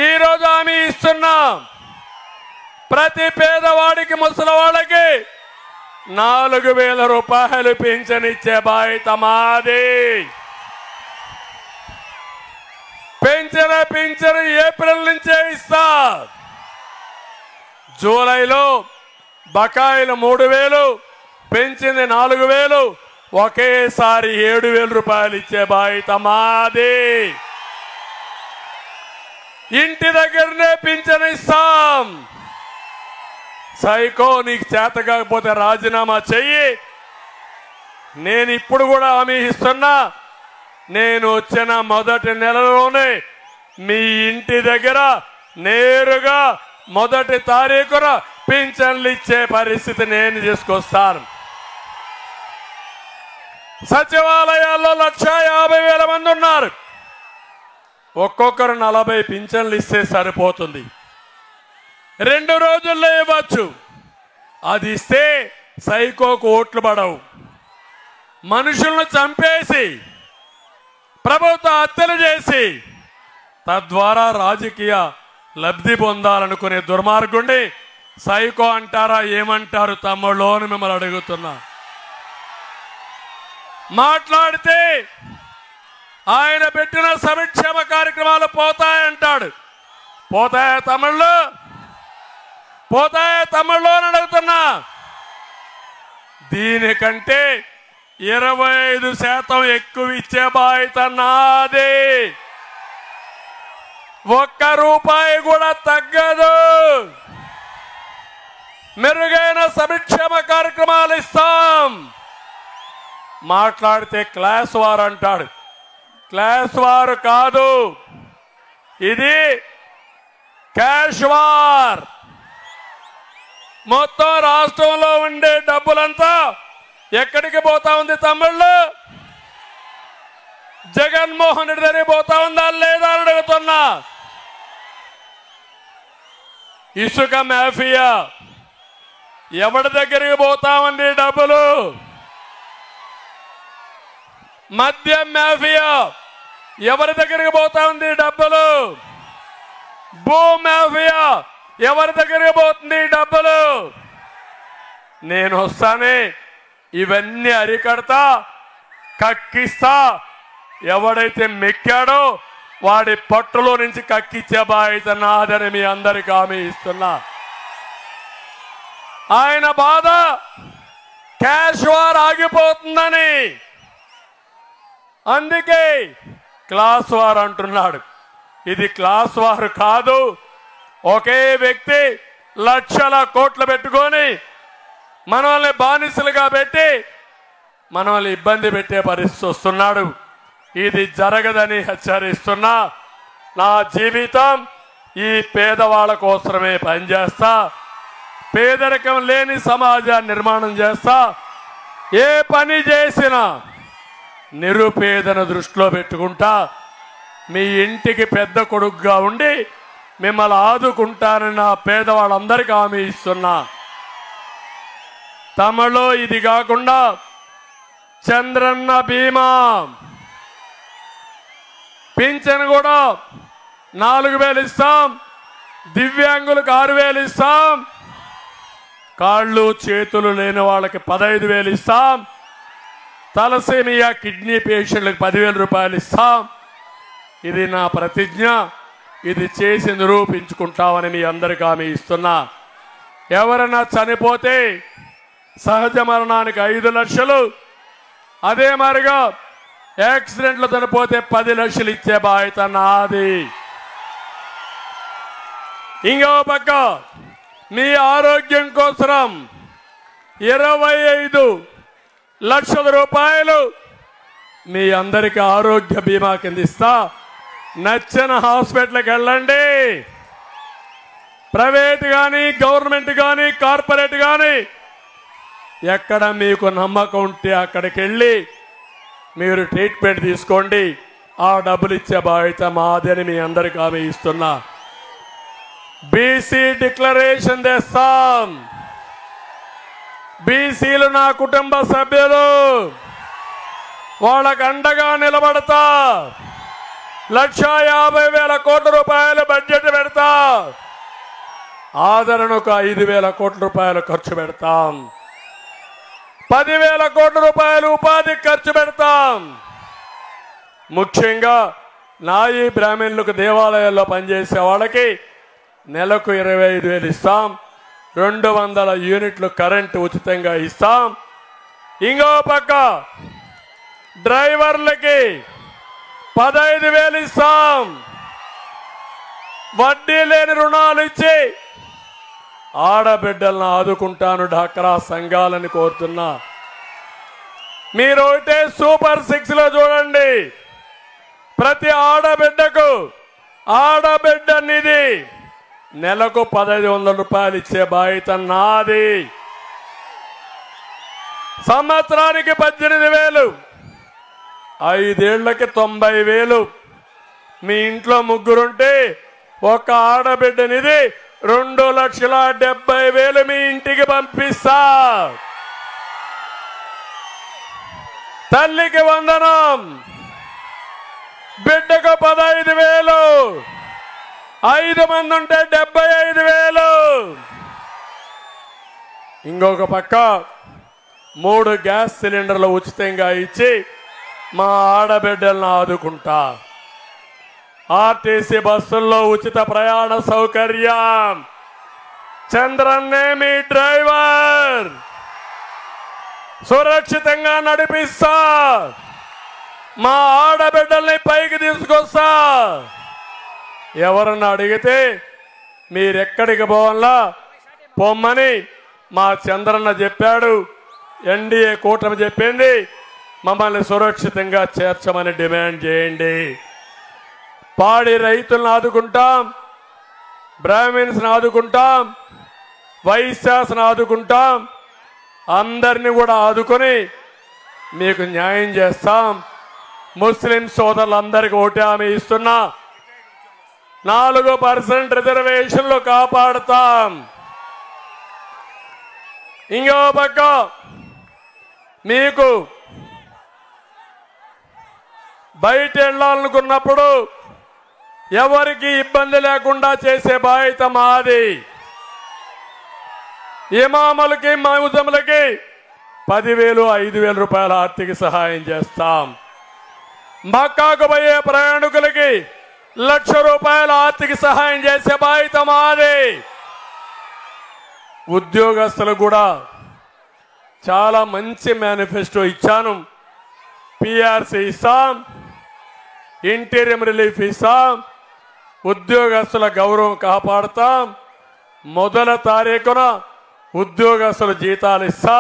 ఈరోజు హామీ ఇస్తున్నాం, ప్రతి పేదవాడికి, ముసలివాళ్ళకి 4000 రూపాయలు పింఛన్ ఇచ్చే బాధ్యత మాది. పింఛను ఏప్రిల్ నుంచే ఇస్తా. జూలైలో బకాయిలు 3000, పెంచింది 4000, ఒకేసారి 7000 రూపాయలు ఇచ్చే బాధ్యత మాది. ఇంటి దగ్గరనే పింఛను ఇస్తాం. సైకో, నీకు చేత కాకపోతే రాజీనామా చెయ్యి. నేను ఇప్పుడు కూడా హామీ ఇస్తున్నా, నేను వచ్చిన మొదటి నెలలోనే మీ ఇంటి దగ్గర నేరుగా 1వ తారీఖున పింఛన్లు ఇచ్చే పరిస్థితి నేను తీసుకొస్తాను. సచివాలయాల్లో 1,50,000 మంది ఉన్నారు. ఒక్కొక్కరు 40 పింఛన్లు ఇస్తే సరిపోతుంది. 2 రోజుల్లో ఇవ్వచ్చు. అది ఇస్తే సైకోకు ఓట్లు పడవు. మనుషులను చంపేసి ప్రభుత్వ హత్యలు చేసి తద్వారా రాజకీయ లబ్ధి పొందాలనుకునే దుర్మార్గుండి సైకో అంటారా ఏమంటారు తమ్ముళ్ళు అని మిమ్మల్ని అడుగుతున్నా. మాట్లాడితే ఆయన పెట్టిన సంక్షేమ కార్యక్రమాలు పోతాయంటాడు. పోతాయా తమ్ముళ్ళు? పోతాయా తమ్ముళ్ళు అని అడుగుతున్నా. దీనికంటే 25% ఎక్కువ ఇచ్చే బాధ్యత నాది. 1 రూపాయి కూడా తగ్గదు. మెరుగైన సంక్షేమ కార్యక్రమాలు ఇస్తాం. మాట్లాడితే క్లాస్ వార్ అంటాడు. క్లాస్ వార్ కాదు, ఇది క్యాష్ వార్. మొత్తం రాష్ట్రంలో ఉండే డబ్బులంతా ఎక్కడికి పోతా ఉంది తమ్ముళ్ళు? జగన్మోహన్ రెడ్డి దగ్గరికి పోతా ఉందా లేదా అని అడుగుతున్నా. ఇసుక మాఫియా ఎవరి దగ్గరికి పోతా ఉంది డబ్బులు? మద్యం మాఫియా ఎవరి దగ్గరికి పోతా ఉంది డబ్బులు? భూ మాఫియా ఎవరి దగ్గరికి పోతుంది డబ్బులు? నేను వస్తానే ఇవన్నీ అరికడతా, కక్కిస్తా. ఎవడైతే మెక్కాడో వాడి పట్టులో నుంచి కక్కిచ్చే బాధ్యత నాదని మీ అందరికీ హామీ ఇస్తున్నా. ఆయన బాధ క్యాష్ వార్ ఆగిపోతుందని, అందుకే క్లాస్ వార్ అంటున్నాడు. ఇది క్లాస్ వార్ కాదు. ఒకే వ్యక్తి లక్షల కోట్లు పెట్టుకొని మనల్ని బానిసలుగా పెట్టి మనల్ని ఇబ్బంది పెట్టే పరిస్థితి వస్తున్నాడు. ఇది జరగదని హెచ్చరిస్తున్నా. నా జీవితం ఈ పేదవాళ్ళ కోసమే పనిచేస్తా. పేదరికం లేని సమాజాన్ని నిర్మాణం చేస్తా. ఏ పని చేసినా నిరుపేదను దృష్టిలో పెట్టుకుంటా. మీ ఇంటికి పెద్ద కొడుకుగా ఉండి మిమ్మల్ని ఆదుకుంటానని నా పేదవాళ్ళందరికీ హామీ ఇస్తున్నా. తమలో ఇది కాకుండా చంద్రన్న బీమా పింఛన్ కూడా 4,000 ఇస్తాం. దివ్యాంగులకు 6,000 ఇస్తాం. కాళ్ళు చేతులు లేని వాళ్ళకి 15,000 ఇస్తాం. తలసేమియా కిడ్నీ పేషెంట్లకు 10,000 రూపాయలు ఇస్తాం. ఇది నా ప్రతిజ్ఞ. ఇది చేసి నిరూపించుకుంటామని మీ అందరికీ హామీ ఇస్తున్నా. ఎవరైనా చనిపోతే సహజ మరణానికి 5 లక్షలు, అదే మరిగా యాక్సిడెంట్లు చనిపోతే 10 లక్షలు ఇచ్చే బాధ్యత నాది. ఇంకో పక్క మీ ఆరోగ్యం కోసం 25 లక్షల రూపాయలు మీ అందరికీ ఆరోగ్య బీమా కింద ఇస్తా. నచ్చిన హాస్పిటల్కి వెళ్ళండి. ప్రైవేట్ కానీ గవర్నమెంట్ కానీ కార్పొరేట్ కానీ ఎక్కడ మీకు నమ్మకం ఉంటే అక్కడికి వెళ్ళి మీరు ట్రీట్మెంట్ తీసుకోండి. ఆ డబ్బులు ఇచ్చే బాధ్యత మాదని మీ అందరికీ హామీ ఇస్తున్నా. బీసీ డిక్లరేషన్ తెస్తాం. బీసీలు నా కుటుంబ సభ్యులు, వాళ్ళకు అండగా నిలబడతా. 1,50,000 కోట్ల రూపాయలు బడ్జెట్ పెడతా. ఆదరణకు 5,000 కోట్ల రూపాయలు ఖర్చు పెడతాం. 10,000 కోట్ల రూపాయలు ఉపాధికి ఖర్చు పెడతాం. ముఖ్యంగా నాయి బ్రాహ్మణులకు దేవాలయాల్లో పనిచేసే వాళ్ళకి నెలకు 25,000 ఇస్తాం. 200 యూనిట్లు కరెంటు ఉచితంగా ఇస్తాం. ఇంకో పక్క డ్రైవర్లకి 15,000 ఇస్తాం. వడ్డీ లేని రుణాలు ఇచ్చి ఆడబిడ్డలను ఆదుకుంటాను. డాక్రా సంఘాలని కోరుతున్నా. మీరు ఒకటే సూపర్ 6 లో చూడండి. ప్రతి ఆడబిడ్డకు ఆడబిడ్డ నిధి నెలకు 1,500 రూపాయలు ఇచ్చే బాధ్యత నాది. సంవత్సరానికి 18,000 5 ఏళ్లకి 90,000. మీ ఇంట్లో ముగ్గురుంటే ఒక ఆడబిడ్డనిది 2,70,000 మీ ఇంటికి పంపిస్తా. తల్లికి వందనం, బిడ్డకు 15,000, 5 మంది ఉంటే 75,000. ఇంకొక పక్క 3 గ్యాస్ సిలిండర్లు ఉచితంగా ఇచ్చి మా ఆడబిడ్డలను ఆదుకుంటా. ఆర్టీసీ బస్సుల్లో ఉచిత ప్రయాణ సౌకర్యం. చంద్రన్నే మీ డ్రైవర్, సురక్షితంగా నడిపిస్తా. మా ఆడబిడ్డల్ని పైకి తీసుకొస్తా. ఎవరన్నా అడిగితే మీరెక్కడికి పోవాలా పొమ్మని మా చంద్రన్న చెప్పాడు. ఎన్డీఏ కూటమి చెప్పింది మమ్మల్ని సురక్షితంగా చేర్చమని డిమాండ్ చేయండి. పాడి రైతులను ఆదుకుంటాం, బ్రాహ్మిన్స్ ఆదుకుంటాం, వైశ్యాస్ను ఆదుకుంటాం. అందరినీ కూడా ఆదుకొని మీకు న్యాయం చేస్తాం. ముస్లిం సోదరులందరికీ ఒకటి హామీ ఇస్తున్నా, 4% రిజర్వేషన్లు కాపాడుతాం. ఇంకో పక్క మీకు బయట వెళ్ళాలనుకున్నప్పుడు ఎవరికి ఇబ్బంది లేకుండా చేసే బాధ్యత మాది. ఇమాములకి మౌజములకి 10,000, 5,000 రూపాయల ఆర్థిక సహాయం చేస్తాం. మక్కాకు పోయే ప్రయాణికులకి 1,00,000 రూపాయల ఆర్థిక సహాయం చేసే బాధ్యత మాది. ఉద్యోగస్తులు కూడా చాలా మంచి మేనిఫెస్టో ఇచ్చాను. పిఆర్సీ ఇస్తాం, ఇంటీరియం రిలీఫ్ ఇస్తాం, ఉద్యోగస్తుల గౌరవం కాపాడుతాం. 1వ తారీఖున ఉద్యోగస్తుల జీతాలు ఇస్తా.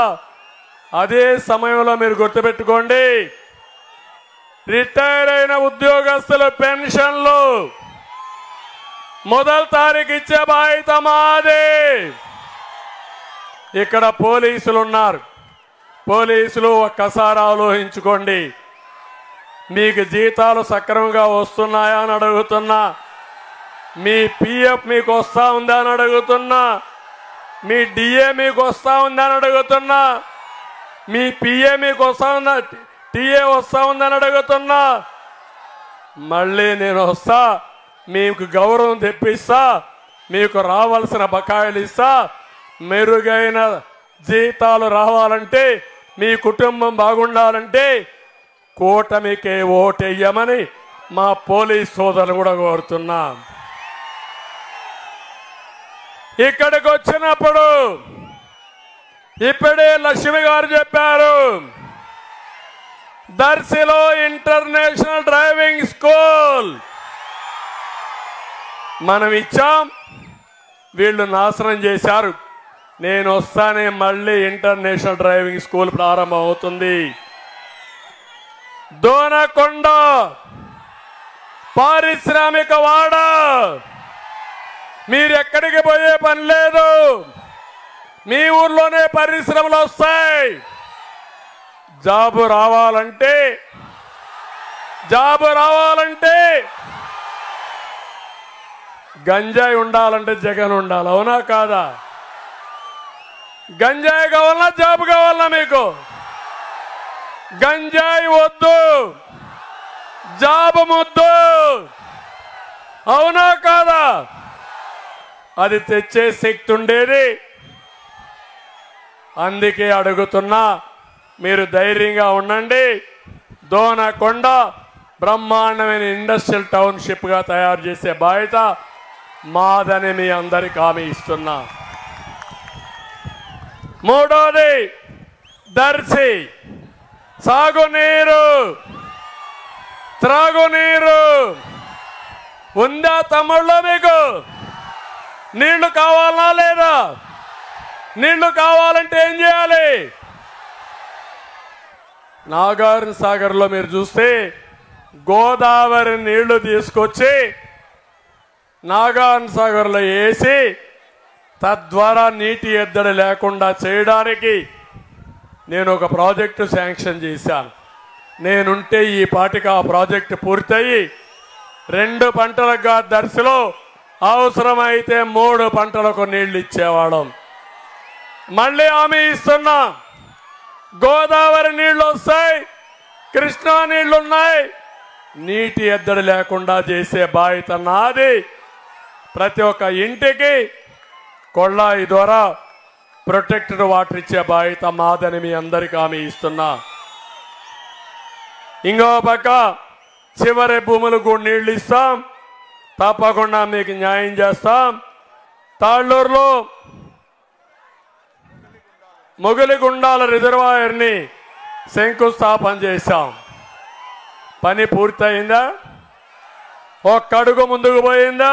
అదే సమయంలో మీరు గుర్తుపెట్టుకోండి, రిటైర్ అయిన ఉద్యోగస్తుల పెన్షన్లు 1వ తారీఖు ఇచ్చే బాధ్యత మాదే. ఇక్కడ పోలీసులు ఉన్నారు. పోలీసులు ఒక్కసారి ఆలోచించుకోండి, మీకు జీతాలు సక్రమంగా వస్తున్నాయా అని అడుగుతున్నా. మీ పిఎఫ్ మీకు వస్తా ఉందా అని అడుగుతున్నా. మీ డిఏ మీకు వస్తా ఉందా అని అడుగుతున్నా. మీ పిఏ మీకు వస్తా ఉందా, టీఏ వస్తా ఉందని అడుగుతున్నా. మళ్ళీ నేను వస్తా, మీకు గౌరవం తెప్పిస్తా, మీకు రావాల్సిన బకాయిలు ఇస్తా. మెరుగైన జీతాలు రావాలంటే, మీ కుటుంబం బాగుండాలంటే కూటమికే ఓటెయ్యమని మా పోలీస్ సోదరులు కూడా కోరుతున్నా. ఇక్కడికి వచ్చినప్పుడు ఇప్పుడే లక్ష్మి గారు చెప్పారు, దర్శిలో ఇంటర్నేషనల్ డ్రైవింగ్ స్కూల్ మనం ఇచ్చాం, వీళ్ళు నాశనం చేశారు. నేను వస్తానే మళ్ళీ ఇంటర్నేషనల్ డ్రైవింగ్ స్కూల్ ప్రారంభం అవుతుంది. దోనకొండ పారిశ్రామిక వాడ, మీరు ఎక్కడికి పోయే పని లేదు, మీ ఊర్లోనే పరిశ్రమలు వస్తాయి. జాబు రావాలంటే గంజాయి ఉండాలంటే జగన్ ఉండాలి, అవునా కాదా? గంజాయి కావాలన్నా జాబు కావాలన్నా మీకు? గంజాయి వద్దు, జాబు ముద్దు, అవునా కాదా? అది తెచ్చే శక్తి ఉండేది. అందుకే అడుగుతున్నా, మీరు ధైర్యంగా ఉండండి. దోనకొండ బ్రహ్మాండమైన ఇండస్ట్రియల్ టౌన్షిప్గా తయారు చేసే బాధ్యత మాదని మీ అందరికి హామీ ఇస్తున్నా. మూడోది, దర్శి సాగునీరు, త్రాగునీరు ఉందా తమ్ముళ్ళు? మీకు నీళ్లు కావాలా లేదా? నీళ్లు కావాలంటే ఏం చేయాలి? నాగార్జున సాగర్లో మీరు చూస్తే గోదావరి నీళ్లు తీసుకొచ్చి నాగార్జున సాగర్లో వేసి తద్వారా నీటి ఎద్దడి లేకుండా చేయడానికి నేను ఒక ప్రాజెక్టు శాంక్షన్ చేశాను. నేనుంటే ఈ పాటికి ఆ ప్రాజెక్టు పూర్తయి 2 పంటలకు దర్శిలో అవసరమైతే 3 పంటలకు నీళ్లు ఇచ్చేవాళ్ళం. మళ్ళీ హామీ ఇస్తున్నా, గోదావరి నీళ్లు వస్తాయి, కృష్ణా నీళ్లున్నాయి, నీటి ఎద్దడి లేకుండా చేసే బాధ్యత నాది. ప్రతి ఒక్క ఇంటికి కొళ్ళాయి ద్వారా ప్రొటెక్టెడ్ వాటర్ ఇచ్చే బాధ్యత మాదని మీ అందరికీ హామీ ఇస్తున్నా. ఇంకో పక్క చివరి భూములకు కూడా నీళ్లు ఇస్తాం, తప్పకుండా మీకు న్యాయం చేస్తాం. తాళ్ళూరులో మొగలిగుండాల రిజర్వాయర్ని శంకుస్థాపన చేశాం. పని పూర్తయిందా? ఒక్క అడుగు ముందుకు పోయిందా?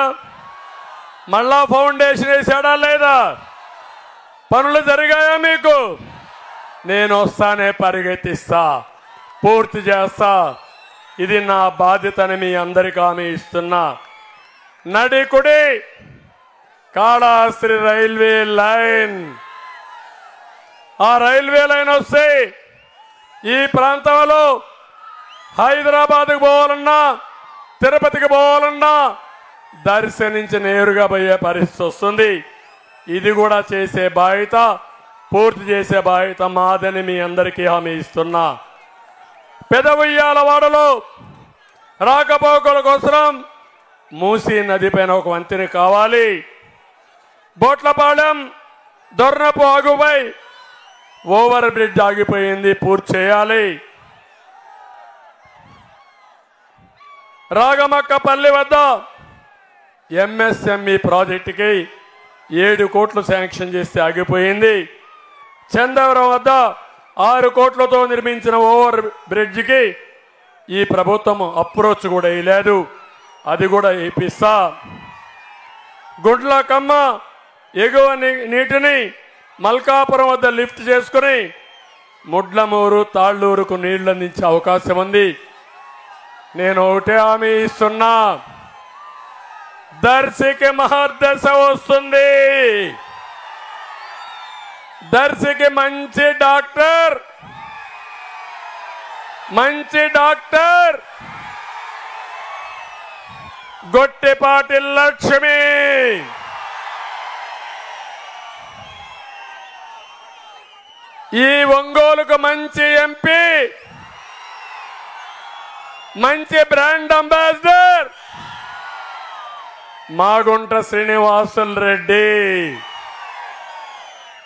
మళ్ళా ఫౌండేషన్ వేసాడా లేదా? పనులు జరిగాయా మీకు? నేను వస్తానే పరిగెత్తిస్తా, పూర్తి చేస్తా. ఇది నా బాధ్యతని మీ అందరికీ హామీ ఇస్తున్నా. నడికుడి కాళహస్తి రైల్వే లైన్, ఆ రైల్వే లైన్ వస్తే ఈ ప్రాంతంలో హైదరాబాద్కు పోవాలన్నా, తిరుపతికి పోవాలన్నా దర్శి నుంచి నేరుగా పోయే పరిస్థితి వస్తుంది. ఇది కూడా చేసే బాధ్యత, పూర్తి చేసే బాధ్యత మాదని మీ అందరికీ హామీ ఇస్తున్నా. పెదవుయ్యాలవాడలో రాకపోకల కోసం మూసీ నదిపైన ఒక వంతెన కావాలి. బోట్లపాలెం దొర్నపు ఆగుపై ఓవర్ బ్రిడ్జ్ ఆగిపోయింది, పూర్తి చేయాలి. రాగమక్కపల్లి వద్ద ఎంఎస్ఎంఈ ప్రాజెక్టుకి 7 కోట్లు శాంక్షన్ చేస్తే ఆగిపోయింది. చందవరం వద్ద 6 కోట్లతో నిర్మించిన ఓవర్ బ్రిడ్జికి ఈ ప్రభుత్వం అప్రోచ్ కూడా వేయలేదు, అది కూడా వేయిస్తా. గుండ్లకమ్మ ఎగువ నీటిని మల్కాపురం వద్ద లిఫ్ట్ చేసుకుని ముడ్లమూరు తాళ్ళూరుకు నీళ్లు అందించే అవకాశం ఉంది. నేను ఒకటే హామీ ఇస్తున్నా, దర్శికి మహర్దశ వస్తుంది. దర్శికి మంచి డాక్టర్ గొట్టిపాటి లక్ష్మి, ఈ ఒంగోలుకు మంచి ఎంపీ, మంచి బ్రాండ్ అంబాసిడర్ మాగుంట శ్రీనివాసులు రెడ్డి.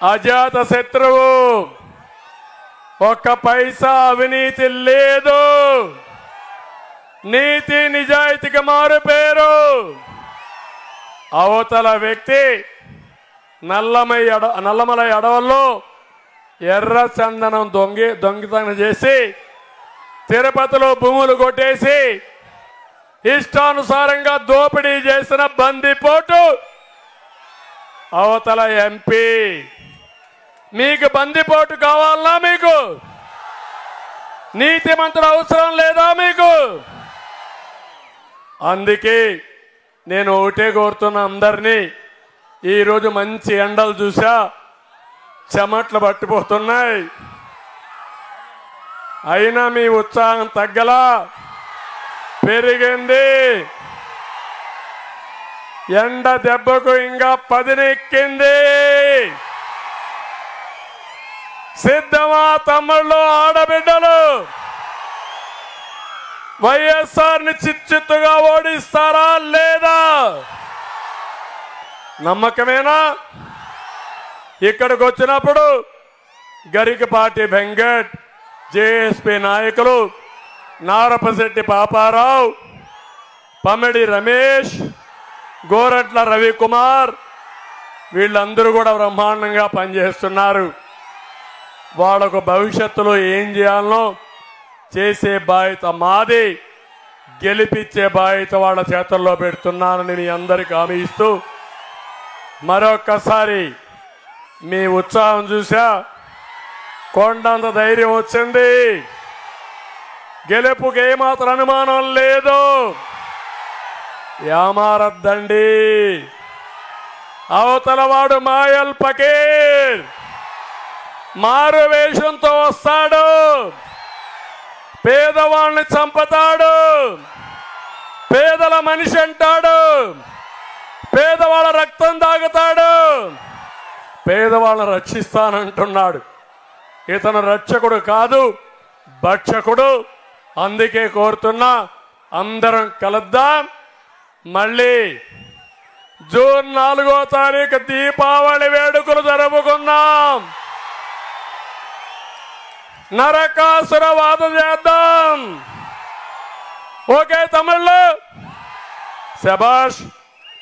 అజాత శత్రువు, ఒక్క పైసా అవినీతి లేదు, నీతి నిజాయితీకి మారు పేరు. అవతల వ్యక్తి నల్లమల అడవుల్లో ఎర్ర చందనం దొంగతనం చేసి తిరుపతిలో భూములు కొట్టేసి ఇష్టానుసారంగా దోపిడీ చేసిన బందిపోటు అవతల ఎంపీ. మీకు బందిపోటు కావాలన్నా? మీకు నీతిమంతుడు అవసరం లేదా మీకు? అందుకే నేను ఒకటే కోరుతున్నా అందరినీ, ఈరోజు మంచి ఎండలు చూసా, చెమట్లు పట్టిపోతున్నాయి, అయినా మీ ఉత్సాహం తగ్గలా, పెరిగింది. ఎండ దెబ్బకు ఇంకా 10 ఎక్కింది. సిద్ధమా తమ్ముళ్ళు, ఆడబిడ్డలు? వైఎస్ఆర్ని చిచ్చుగా ఓడిస్తారా లేదా? నమ్మకమేనా? ఇక్కడికి వచ్చినప్పుడు గరికపాటి వెంకట్, జేఎస్పీ నాయకులు నారపశెట్టి పాపారావు, పమిడి రమేష్, గోరట్ల రవికుమార్, వీళ్ళందరూ కూడా బ్రహ్మాండంగా పనిచేస్తున్నారు. వాళ్ళకు భవిష్యత్తులో ఏం చేయాలనో చేసే బాధ్యత మాది, గెలిపించే బాధ్యత వాళ్ళ చేతుల్లో పెడుతున్నానని మీ అందరికీ హామీ ఇస్తూ, మరొక్కసారి మీ ఉత్సాహం చూసా, కొండంత ధైర్యం వచ్చింది. గెలుపుకి ఏమాత్రం అనుమానం లేదు. యామారద్దండి. అవతలవాడు మాయల్ పకీర్ మారు వేషంతో వస్తాడు. పేదవాళ్ళని చంపుతాడు, పేదల మనిషి అంటాడు, పేదవాళ్ళ రక్తం తాగుతాడు, పేదవాళ్ళని రక్షిస్తానంటున్నాడు. ఇతను రక్షకుడు కాదు, భక్షకుడు. అందుకే కోరుతున్నా, అందరం కలుద్దాం. మళ్ళీ జూన్ 4వ తారీఖు దీపావళి వేడుకలు జరుపుకుందాం. నరకాసుర వాద చేద్దాం. ఓకే తమిళ్లో శబాష్.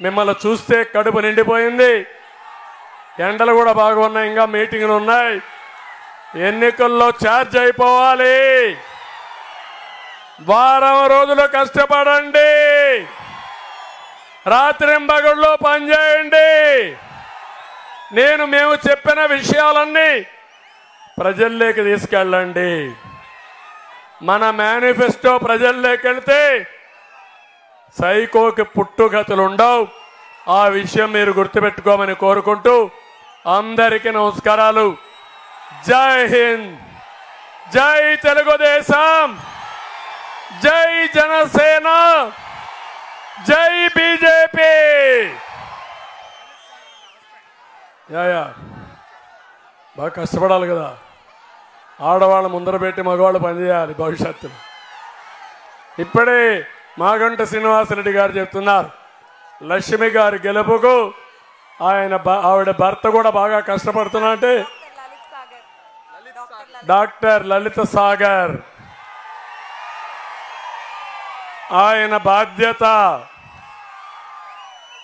మిమ్మల్ని చూస్తే కడుపు నిండిపోయింది. ఎండలు కూడా బాగా ఉన్నాయి, ఇంకా మీటింగ్లు ఉన్నాయి. ఎన్నికల్లో ఛార్జ్ అయిపోవాలి. వారం రోజులు కష్టపడండి, రాత్రింబగళ్ళు పనిచేయండి. మేము చెప్పిన విషయాలన్నీ ప్రజల్లోకి తీసుకెళ్ళండి. మన మేనిఫెస్టో ప్రజల్లోకి వెళ్తే సైకోకి పుట్టుగతులు ఉండవు. ఆ విషయం మీరు గుర్తుపెట్టుకోమని కోరుకుంటూ అందరికీ నమస్కారాలు. జై హింద్, జై తెలుగుదేశం, జై జనసేన, జై బీజేపీ. బాగా కష్టపడాలి కదా. ఆడవాళ్ళ ముందర పెట్టి మగవాళ్ళు పనిచేయాలి భవిష్యత్తులో. ఇప్పుడే మాగంట శ్రీనివాసరెడ్డి గారు చెప్తున్నారు, లక్ష్మి గారి గెలుపుకు ఆవిడ భర్త కూడా బాగా కష్టపడుతున్నట్టే. డాక్టర్ లలిత సాగర్, ఆయన బాధ్యత.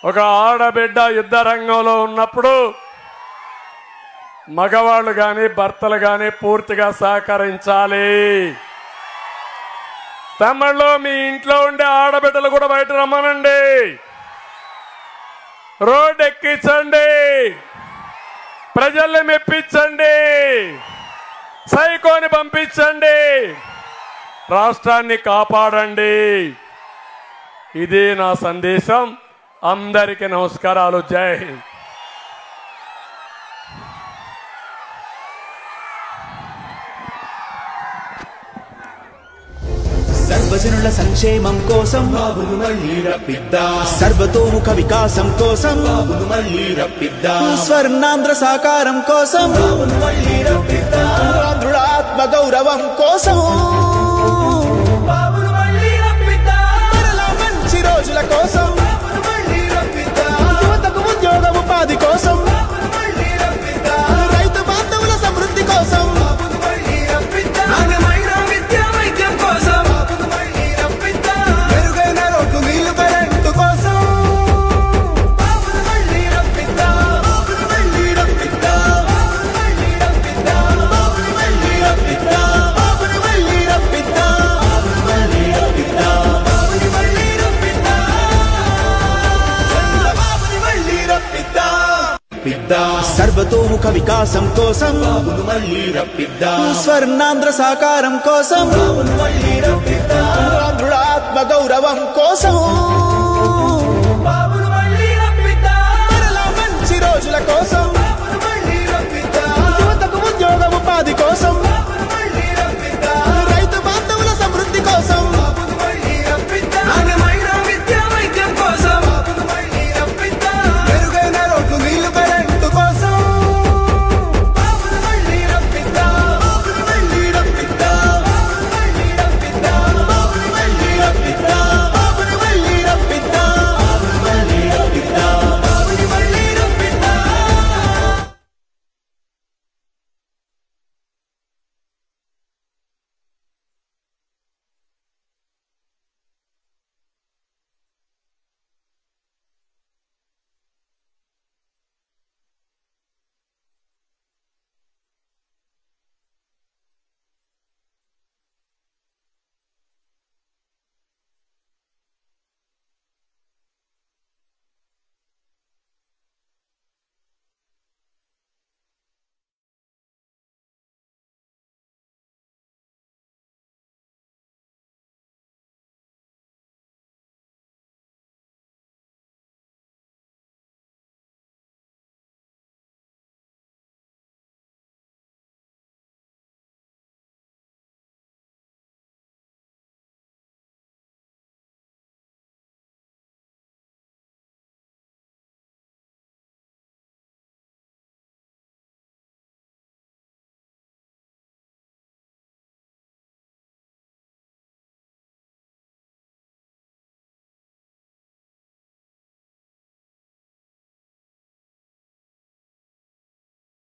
ఒక ఆడబిడ్డ యుద్ధ రంగంలో ఉన్నప్పుడు మగవాళ్ళు కానీ భర్తలు కానీ పూర్తిగా సహకరించాలి. తమిళ్లో మీ ఇంట్లో ఉండే ఆడబిడ్డలు కూడా బయట రమ్మనండి, రోడ్ ఎక్కించండి, ప్రజల్ని మెప్పించండి, సైకోని పంపించండి, రాష్ట్రాన్ని కాపాడండి. ఇది నా సందేశం. అందరికీ నమస్కారాలు. జై హింద్. సర్వజనుల సంక్షేమం కోసం బాబును మళ్ళీ రప్పిద్దాం. సర్వతోముఖ వికాసం కోసం బాబును మళ్ళీ రప్పిద్దాం. స్వర్ణాంధ్ర సాకారం కోసం బాబును మళ్ళీ రప్పిద్దాం. ఆంధ్రుల ఆత్మ గౌరవం కోసం బాబును మళ్ళీ రప్పిద్దాం. మరలా మంచి రోజుల కోసం బాబును మళ్ళీ రప్పిద్దాం. యువతకు ఉద్యోగ ఉపాధి కోసం బాబును మళ్ళీ రప్పిద్దాం. రైతు బాంధవుల సమృద్ధి కోసం బాబును మళ్ళీ రప్పిద్దాం. నాణ్యమైన విద్య వైద్యం కోసం బాబును మళ్ళీ రప్పిద్దాం. మెరుగైన రోడ్లు నీళ్లు కరెంటు కోసం బాబును మళ్ళీ రప్పిద్దాం. బాబును మళ్ళీ రప్పిద్దాం. బాబును మళ్ళీ రప్పిద్దాం. బాబును మళ్ళీ రప్పిద్దాం. బాబును మళ్ళీ రప్పిద్దాం. బాబును మళ్ళీ రప్పిద్దాం. బాబును మళ్ళీ రప్పిద్దాం. బాబును మళ్ళీ రప్పిద్దాం. సర్వతోముఖ వికాసం కోసం బాబును మళ్ళీ రప్పిద్దాం. స్వర్ణాంధ్ర సాకారం కోసం బాబును మళ్ళీ రప్పిద్దాం. ఆంధ్రుల ఆత్మ గౌరవం కోసం